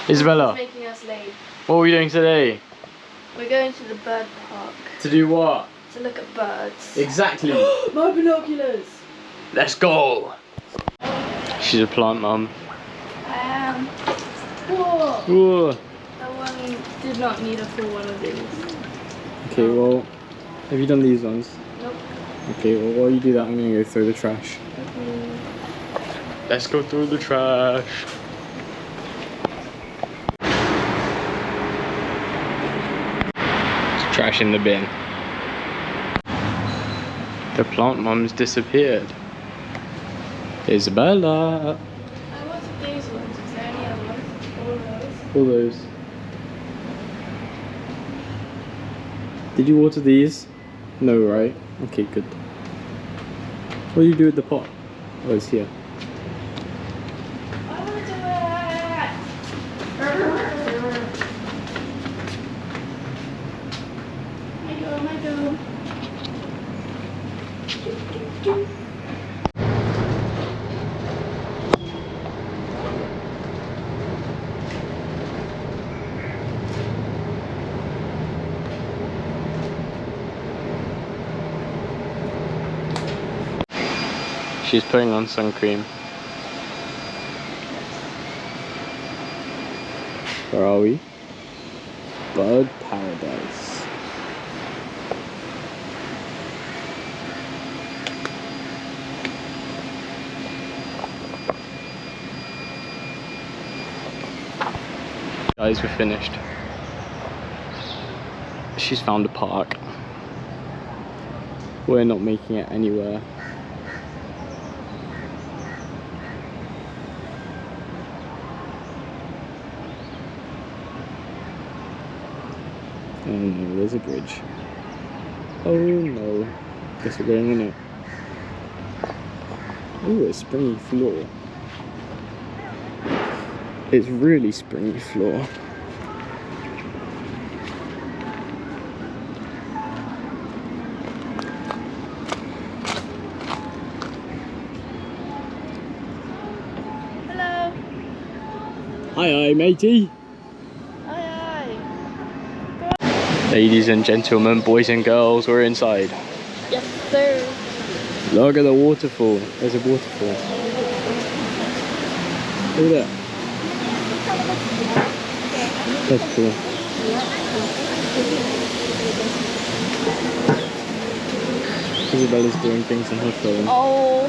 Isabella, Making us late. what are we doing today? We're going to the bird park. To do what? To look at birds. Exactly. My binoculars! Let's go. She's a plant mum. I am. Whoa! Whoa. That one did not need a full one of these. Okay, well, have you done these ones? Nope. Okay, well, while you do that, I'm gonna go throw the trash. Okay. Let's go through the trash. Trash in the bin. The plant mum's disappeared. Isabella. I wanted these ones. Is there any other ones? All those? All those. Did you water these? No, right? Okay, good. What do you do with the pot? Oh, it's here. I want to do it! I go. She's putting on sun cream. Where are we? Bird paradise. Guys, we're finished. She's found a park. We're not making it anywhere. Oh no, there's a bridge. Oh no. Guess we're going on it. Ooh, a springy floor. It's really springy floor. Hello. Hi, matey. Ladies and gentlemen, boys and girls, we're inside. Yes, sir. Look at the waterfall. There's a waterfall. Look at that. That's cool. Isabella's doing things on her phone. Oh,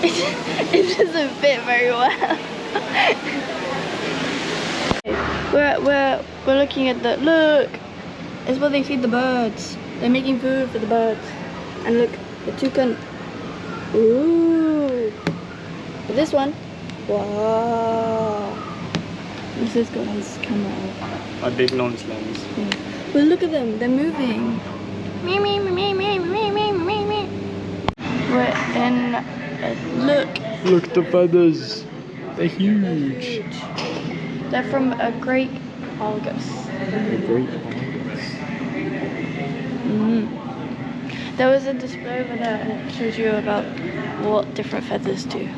it doesn't fit very well. we're looking at the look. It's what they feed the birds. They're making food for the birds. And look, the toucan. Ooh. This one. Wow. This has got his camera out. My big nonce lens. Yeah. Well, look at them. They're moving. Me, me, me, me, me, me, me, me, me. We're in. Look. Look at the feathers. They're huge. They're from a great Argus. A great Argus. There was a display over there and it shows you about what different feathers do.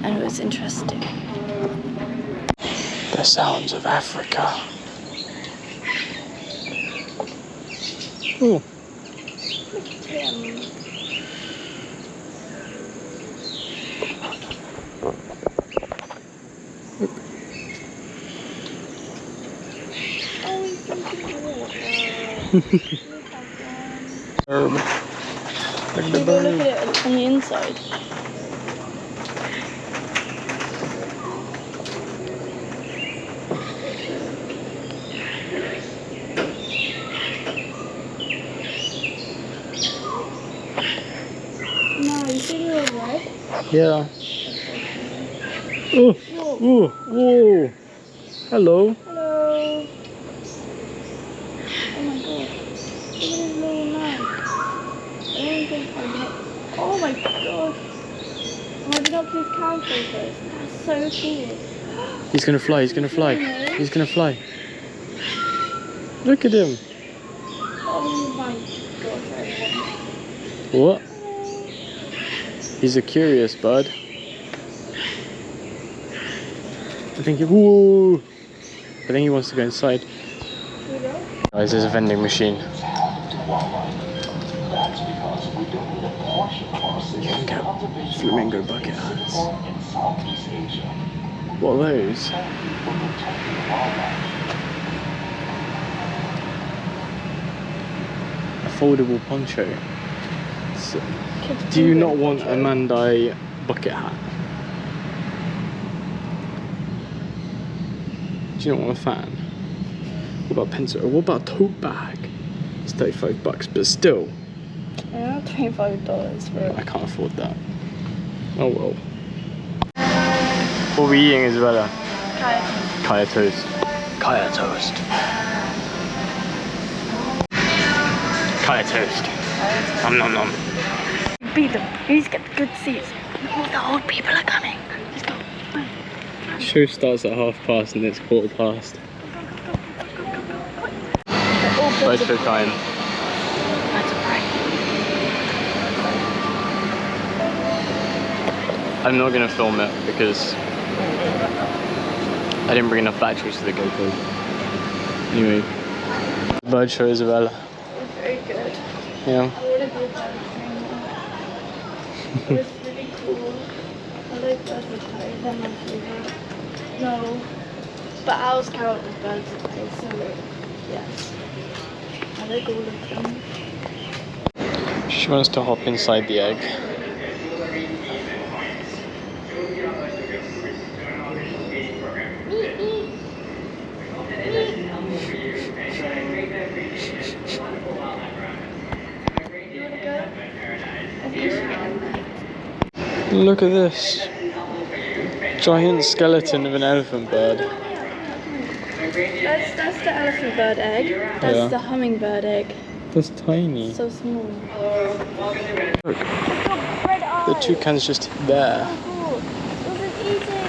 And it was interesting. The sounds of Africa. Oh. Look at him. Oh, he's drinking water. Herb. Look at the Can you go bird. look at it on the inside? No, you see the red? Yeah. Oh, whoa, whoa. Hello. Hello. Oh my god. Look at his little leg. I don't think I'm gonna... Oh my god. My binoculars can focus. That's so cool. He's gonna fly, he's gonna fly. He's gonna fly. Look at him. Oh my gosh. What? He's a curious bird. I think, whoa. but then he wants to go inside. Guys, there's a vending machine. You can get flamingo bucket hats. What are those? A foldable poncho. So, do you not want a Mandai bucket hat? Do you not want a fan? What about a pencil? What about a tote bag? It's $35, but still. Yeah, $25 for it. I can't afford that. Oh well. What are we eating, Isabella? Kaya toast. Kaya toast. Kaya toast. Nom nom nom. Beat them. You need to get the good seats. All the old people are coming. Let's go. Show starts at past and it's 15:15. Bird show time. That's a prank. I'm not going to film it because I didn't bring enough batteries to the GoPro. Anyway, bird show, Isabella. It was very good. Yeah. I want to do a bird train now. It was really cool. I like birds of prey. They're my favourite. No. But owls count as birds of prey, so yes. I like all of them. She wants to hop inside the egg. Look at this giant skeleton of an elephant bird. That's the elephant bird egg. That's the hummingbird egg. That's tiny. So small. Look, the toucan's just there. Oh, was it eating?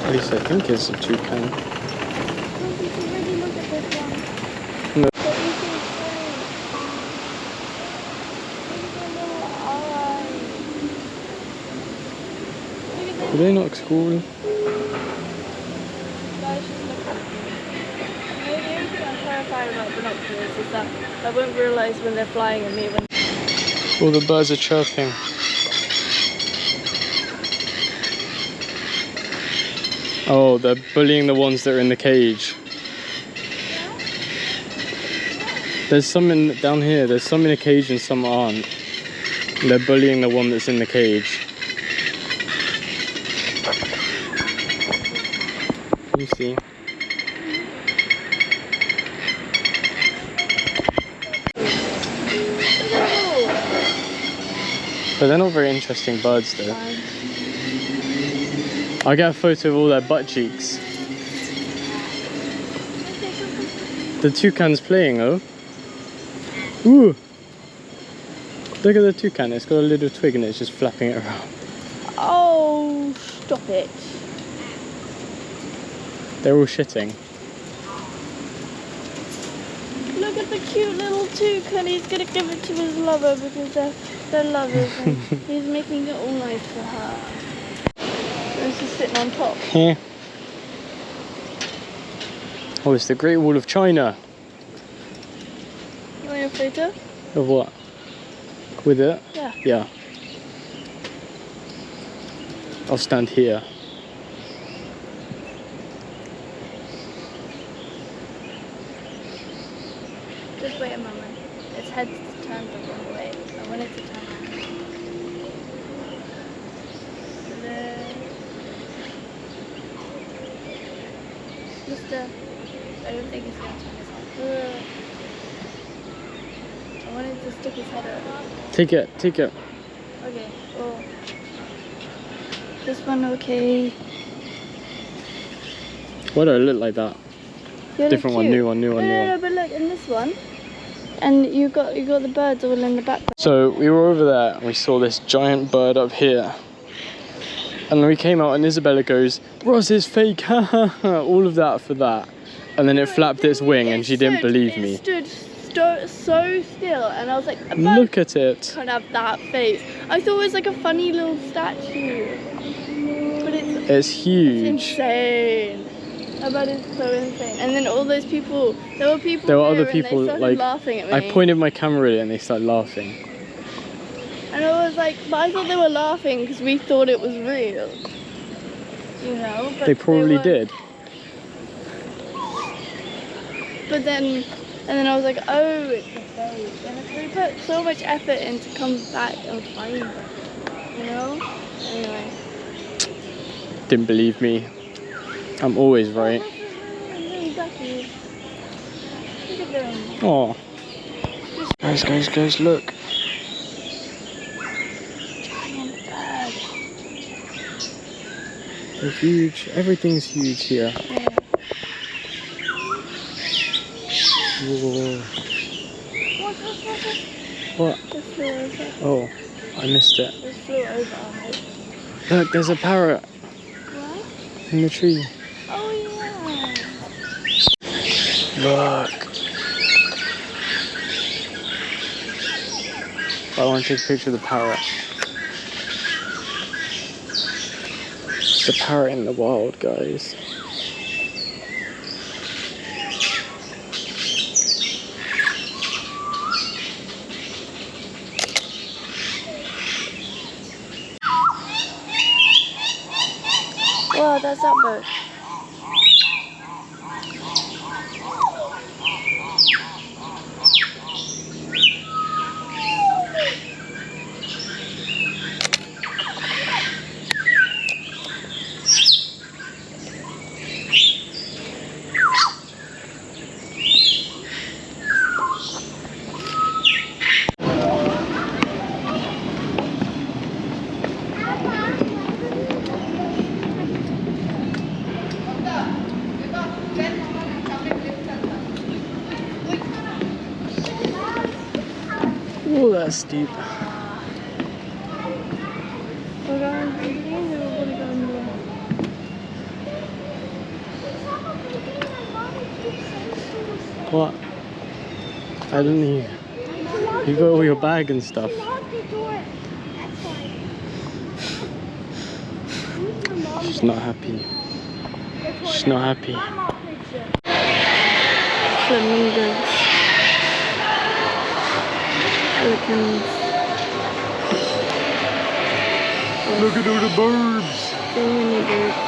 At least I think it's a toucan. Oh, you can really look at this one. No. They're eating food. Look at their little eyes. Look at Are they not cool? guys, just look at them. The only thing I'm terrified about binoculars is that I won't realise when they're flying at me when. All the birds are chirping. Oh, they're bullying the ones that are in the cage. There's some down here. There's some in a cage and some aren't. They're bullying the one that's in the cage. You see? But they're not very interesting birds though. I'll get a photo of all their butt cheeks. The toucan's playing, oh. Ooh! Look at the toucan, it's got a little twig and it's just flapping it around. Oh, stop it. They're all shitting. Look at the cute little toucan. He's going to give it to his lover because they're lovers and he's making it all nice for her. And she's sitting on top. Yeah. Oh, it's the Great Wall of China. You want your photo? Of what? With it? Yeah. Yeah. I'll stand here. Just wait a moment. Its head's turned the wrong way. I want it to turn around. Mister, I don't think it's going to turn his head. I wanted to stick his head out. Take it, take it. Okay, well, this one okay. Why do I look like that? Different one, new one, new one, new one. No, but look, in this one, and you got the birds all in the background. So we were over there and we saw this giant bird up here. And then we came out and Isabella goes, Ross is fake, ha ha ha, all of that for that. And then it flapped its wing and she didn't believe me. It stood so still and I was like, look at it. Can't have that face. I thought it was like a funny little statue. But it's It's huge. Insane. I bet it's so insane. And then all those people, there were other there people and they started like laughing at me. I pointed my camera at it and they started laughing. And I was like, but I thought they were laughing because we thought it was real. You know? But They probably did. But then, I was like, oh, it's a fake. And we put so much effort in to come back and find it. You know? Anyway. Didn't believe me. I'm always right. Exactly. Look at them. Oh. Guys, look. Giant bird. They're huge. Everything's huge here. Yeah. Whoa. What? What? Just flew over. Oh, I missed it. Just flew over our head. Look, there's a parrot What? in the tree. Oh yeah. Look. I want to take a picture of the parrot. It's a parrot in the wild, guys. Wow, that's that bird. Oh, that's steep. What? I don't need. You got all your bag and stuff. She's not happy. She's not happy. Flamingos. Pelicans. Look at all the birds. So many birds.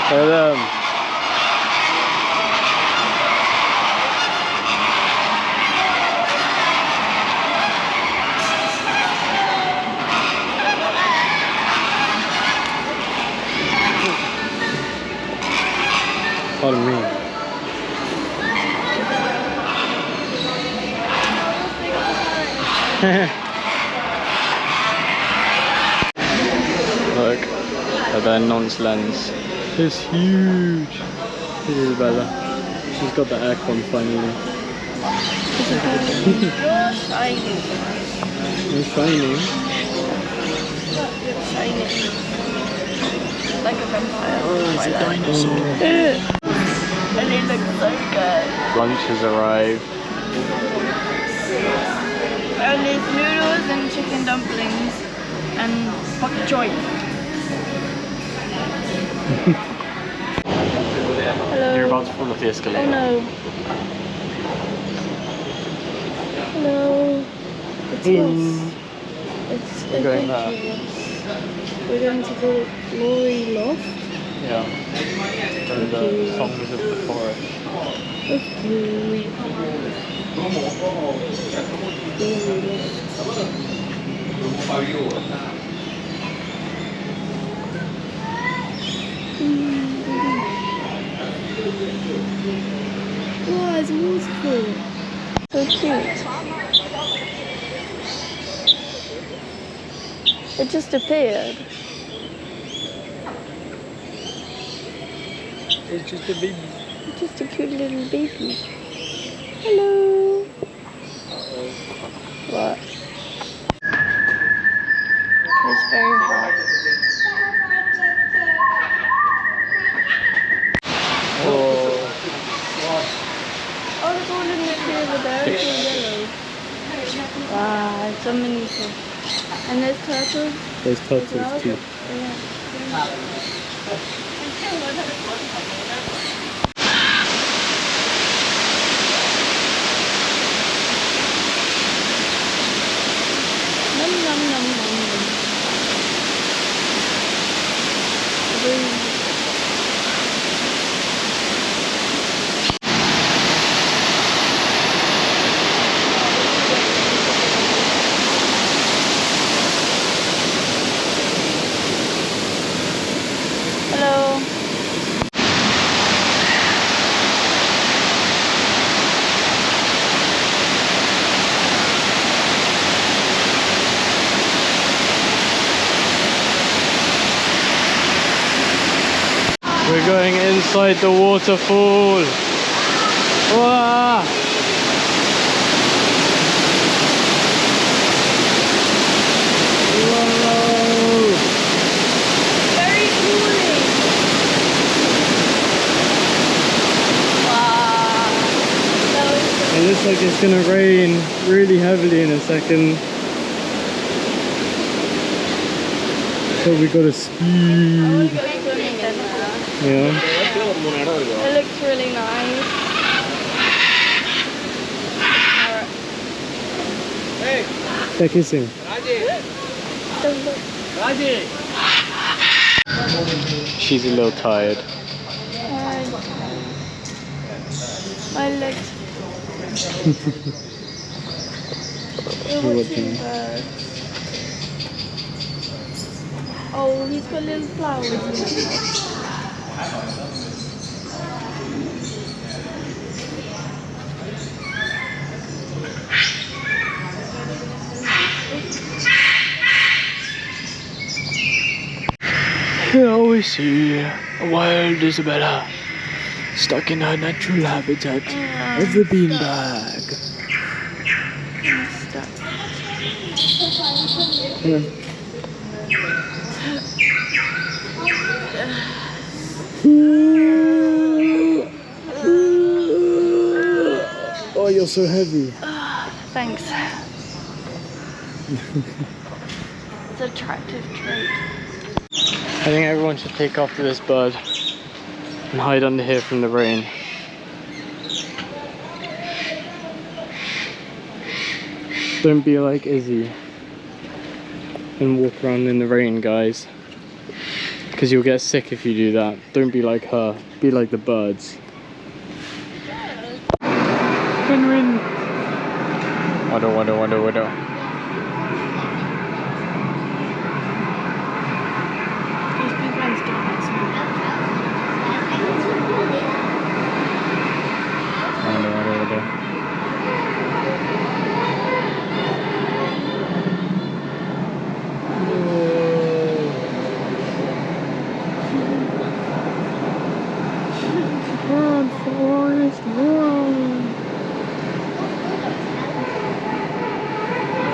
Look at them. Pardon me. Look at their nonce lens. It's huge. This is Bella. She's got the aircon finally. You're shiny. You're shining. You're shiny. Like a vampire. Oh, it's a dinosaur. And it looks so good. Lunch has arrived. And there's noodles and chicken dumplings and bok choy. Hello. You're about to fall off the escalator. Oh no. Hello. It's us. It's We're going there. We're going to the glory loft. Yeah. The songs of the forest. Okay. Wow, it's a waterfall. So cute. It just appeared. It's just a baby. It's just a cute little baby. Hello. What? It's very hot. Oh. Oh, the golden tree over there is all yellow. Wow, so many fish. And there's turtles. There's as turtles well. too. Yeah. Nom nom nom nom nom. Hello. We're going inside the waterfall. Wow. Whoa. Very cooling. Wow. That was so It looks like it's gonna rain really heavily in a second. So we gotta I speed. want to go swimming in there. Yeah. It looks really nice. They're kissing. Don't look. She's a little tired. My legs. We're We're watching watching. birds. Oh, he's got little flowers in it. Here we see a wild Isabella stuck in her natural habitat of the beanbag. Yeah. Oh, you're so heavy. Thanks. It's an attractive trait. I think everyone should take after this bird and hide under here from the rain. Don't be like Izzy and walk around in the rain, guys. Because you'll get sick if you do that. Don't be like her. Be like the birds. Win-win. Wado. These big ones don't like swimming. Wado. Run, Forrest, run!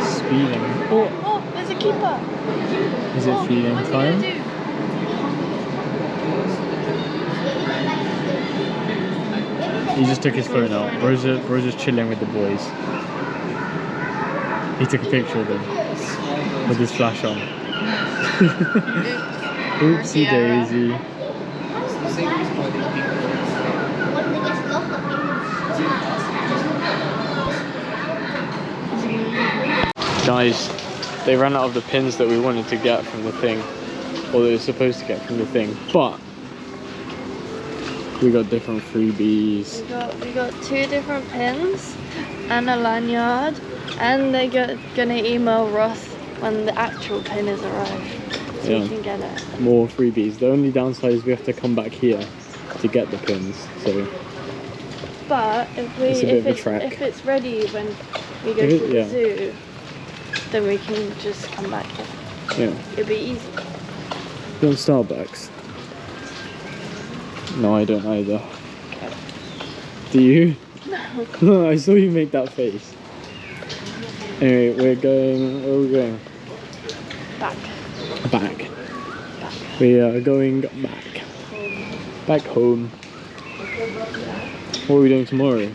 Speeding. Oh, there's a keeper. Is it feeding What's time? he gonna do? He just took his phone out. Bro's just chilling with the boys. He took a picture of them with his flash on. Oopsie daisy. Guys, they ran out of the pins that we wanted to get from the thing, or that we were supposed to get from the thing, but we got different freebies. We got 2 different pins and a lanyard, and they're gonna email Ross when the actual pin is arrived, so we can get it. More freebies. The only downside is we have to come back here to get the pins. So, but if it's ready when we go to the zoo, then we can just come back here. Yeah. It'll be easy. You want Starbucks? No, I don't either. Do you? No. I saw you make that face. Anyway, where are we going? Back. We are going back. Back home. What are we doing tomorrow?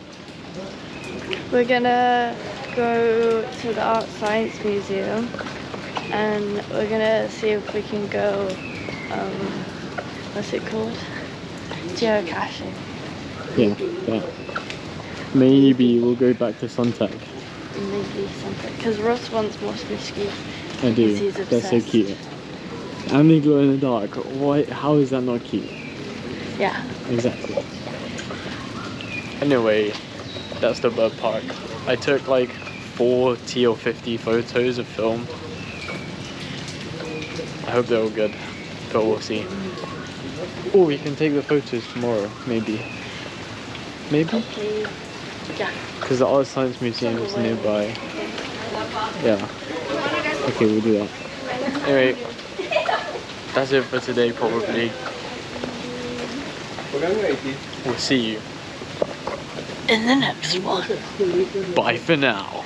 We're gonna go to the Art Science Museum and we're gonna see if we can go, what's it called? Geocaching. Yeah, but maybe we'll go back to Suntec. Maybe something. Because Ross wants more skis. I do. He's They're so obsessed. cute. And they glow in the dark. Why? How is that not cute? Yeah. Exactly. Anyway, that's the bird park. I took like 40 or 50 photos of film. I hope they're all good, but we'll see. Oh, we can take the photos tomorrow, maybe. Maybe? Okay. Yeah. Because the Art Science Museum is nearby. Yeah. Okay, we'll do that. Anyway, that's it for today probably. We'll see you In the next one. Bye for now.